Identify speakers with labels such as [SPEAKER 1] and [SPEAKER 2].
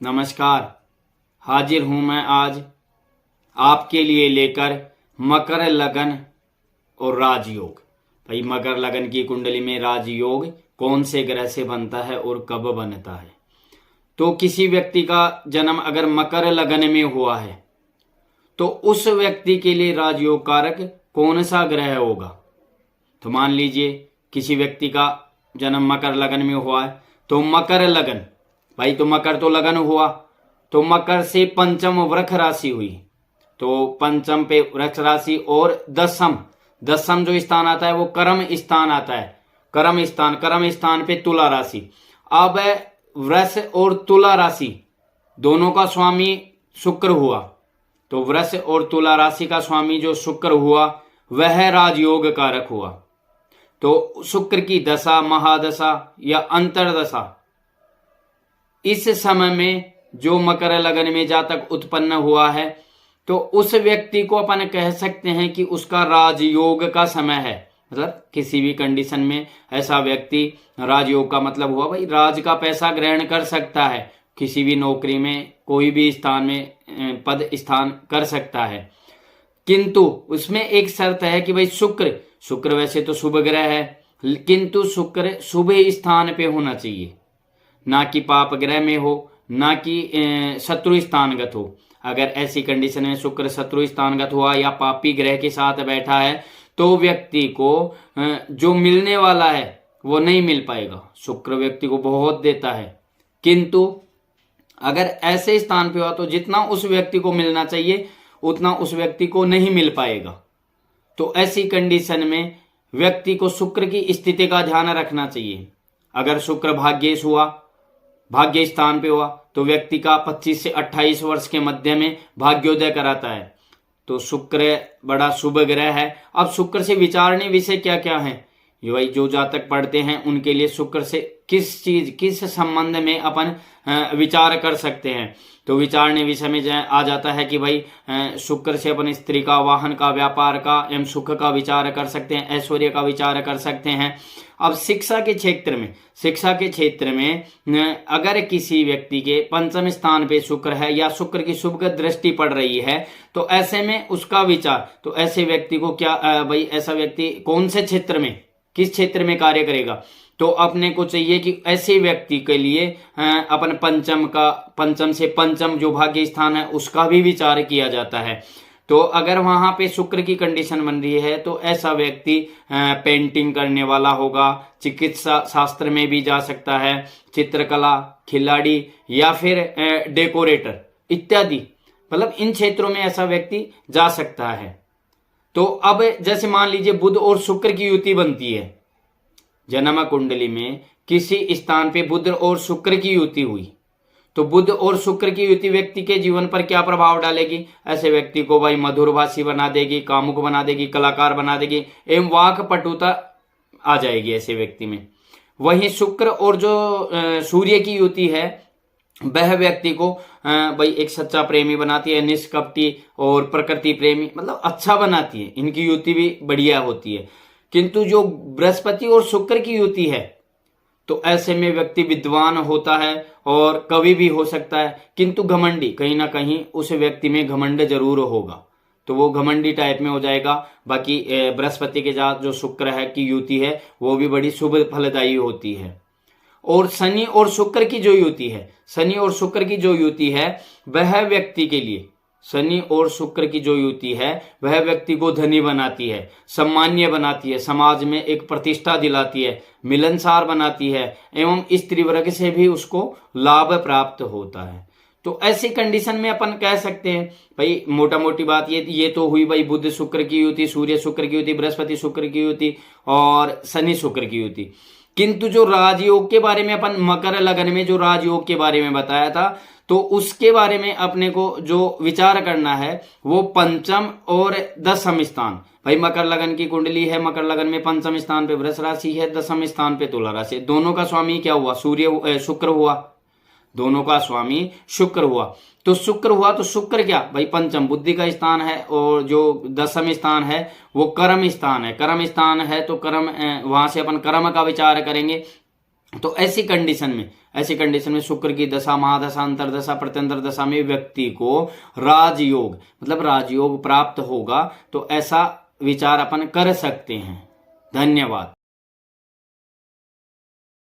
[SPEAKER 1] नमस्कार। हाजिर हूं मैं आज आपके लिए लेकर मकर लगन और राजयोग। भाई मकर लगन की कुंडली में राजयोग कौन से ग्रह से बनता है और कब बनता है। तो किसी व्यक्ति का जन्म अगर मकर लगन में हुआ है तो उस व्यक्ति के लिए राजयोग कारक कौन सा ग्रह होगा। तो मान लीजिए किसी व्यक्ति का जन्म मकर लगन में हुआ है तो मकर लगन, भाई तो मकर तो लगन हुआ, तो मकर से पंचम वृक्ष राशि हुई, तो पंचम पे वृक्ष राशि और दसम जो स्थान आता है वो कर्म स्थान आता है। कर्म स्थान पे तुला राशि। अब वृष और तुला राशि दोनों का स्वामी शुक्र हुआ, तो वृष और तुला राशि का स्वामी जो शुक्र हुआ वह राजयोग कारक हुआ। तो शुक्र की दशा, महादशा या अंतरदशा इस समय में जो मकर लगन में जातक उत्पन्न हुआ है तो उस व्यक्ति को अपन कह सकते हैं कि उसका राजयोग का समय है। मतलब किसी भी कंडीशन में ऐसा व्यक्ति, राजयोग का मतलब हुआ भाई राज का पैसा ग्रहण कर सकता है, किसी भी नौकरी में कोई भी स्थान में पद स्थान कर सकता है। किंतु उसमें एक शर्त है कि भाई शुक्र वैसे तो शुभ ग्रह है, किंतु शुक्र शुभ स्थान पे होना चाहिए, ना कि पाप ग्रह में हो, ना कि शत्रु स्थानगत हो। अगर ऐसी कंडीशन में शुक्र शत्रु स्थानगत हुआ या पापी ग्रह के साथ बैठा है तो व्यक्ति को जो मिलने वाला है वो नहीं मिल पाएगा। शुक्र व्यक्ति को बहुत देता है, किंतु अगर ऐसे स्थान पे हुआ तो जितना उस व्यक्ति को मिलना चाहिए उतना उस व्यक्ति को नहीं मिल पाएगा। तो ऐसी कंडीशन में व्यक्ति को शुक्र की स्थिति का ध्यान रखना चाहिए। अगर शुक्र भाग्येश हुआ, भाग्य स्थान पे हुआ, तो व्यक्ति का 25 से 28 वर्ष के मध्य में भाग्योदय कराता है। तो शुक्र बड़ा शुभ ग्रह है। अब शुक्र से विचारने विषय क्या क्या है, ये भाई जो जातक पढ़ते हैं उनके लिए शुक्र से किस संबंध में अपन विचार कर सकते हैं। तो विचारने विषय में आ जाता है कि भाई शुक्र से अपन स्त्री का, वाहन का, व्यापार का एवं सुख का विचार कर सकते हैं, ऐश्वर्य का विचार कर सकते हैं। अब शिक्षा के क्षेत्र में अगर किसी व्यक्ति के पंचम स्थान पे शुक्र है या शुक्र की शुभ दृष्टि पड़ रही है तो ऐसे में उसका विचार, तो ऐसे व्यक्ति को क्या भाई ऐसा व्यक्ति कौन से क्षेत्र में, किस क्षेत्र में कार्य करेगा। तो अपने को चाहिए कि ऐसे व्यक्ति के लिए अपन पंचम से पंचम जो भाग्य स्थान है उसका भी विचार किया जाता है। तो अगर वहां पे शुक्र की कंडीशन बन रही है तो ऐसा व्यक्ति पेंटिंग करने वाला होगा, चिकित्सा शास्त्र में भी जा सकता है, चित्रकला, खिलाड़ी या फिर डेकोरेटर इत्यादि, मतलब इन क्षेत्रों में ऐसा व्यक्ति जा सकता है। तो अब जैसे मान लीजिए बुध और शुक्र की युति बनती है, जन्म कुंडली में किसी स्थान पे बुध और शुक्र की युति हुई, तो बुध और शुक्र की युति व्यक्ति के जीवन पर क्या प्रभाव डालेगी। ऐसे व्यक्ति को भाई मधुरभाषी बना देगी, कामुक बना देगी, कलाकार बना देगी एवं वाक पटुता आ जाएगी ऐसे व्यक्ति में। वहीं शुक्र और जो सूर्य की युति है वह व्यक्ति को भाई एक सच्चा प्रेमी बनाती है, निष्कपटी और प्रकृति प्रेमी, मतलब अच्छा बनाती है, इनकी युति भी बढ़िया होती है। किंतु जो बृहस्पति और शुक्र की युति है तो ऐसे में व्यक्ति विद्वान होता है और कवि भी हो सकता है, किंतु घमंडी, कहीं ना कहीं उस व्यक्ति में घमंड जरूर होगा, तो वो घमंडी टाइप में हो जाएगा। बाकी बृहस्पति के साथ जो शुक्र है की युति है वो भी बड़ी शुभ फलदायी होती है। और शनि और शुक्र की जो युति है वह व्यक्ति के लिए, शनि और शुक्र की जो युति है वह व्यक्ति को धनी बनाती है, सम्मान्य बनाती है, समाज में एक प्रतिष्ठा दिलाती है, मिलनसार बनाती है एवं स्त्री वर्ग से भी उसको लाभ प्राप्त होता है। तो ऐसी कंडीशन में अपन कह सकते हैं भाई मोटा मोटी बात ये तो हुई भाई बुध शुक्र की युति, सूर्य शुक्र की युति, बृहस्पति शुक्र की युति और शनि शुक्र की युति। किंतु जो राजयोग के बारे में अपन मकर लगन में जो राजयोग के बारे में बताया था तो उसके बारे में अपने को जो विचार करना है वो पंचम और दसम स्थान। भाई मकर लगन की कुंडली है, मकर लगन में पंचम स्थान पे वृष राशि है, दसम स्थान पे तुला राशि। दोनों का स्वामी क्या हुआ, शुक्र हुआ, दोनों का स्वामी शुक्र हुआ। तो शुक्र हुआ तो शुक्र क्या भाई पंचम बुद्धि का स्थान है और जो दसम स्थान है वो कर्म स्थान है। कर्म स्थान है तो कर्म, वहां से अपन कर्म का विचार करेंगे तो ऐसी कंडीशन में शुक्र की दशा, महादशा, अंतरदशा, प्रत्यंतर दशा में व्यक्ति को राजयोग मतलब राजयोग प्राप्त होगा। तो ऐसा विचार अपन कर सकते हैं। धन्यवाद।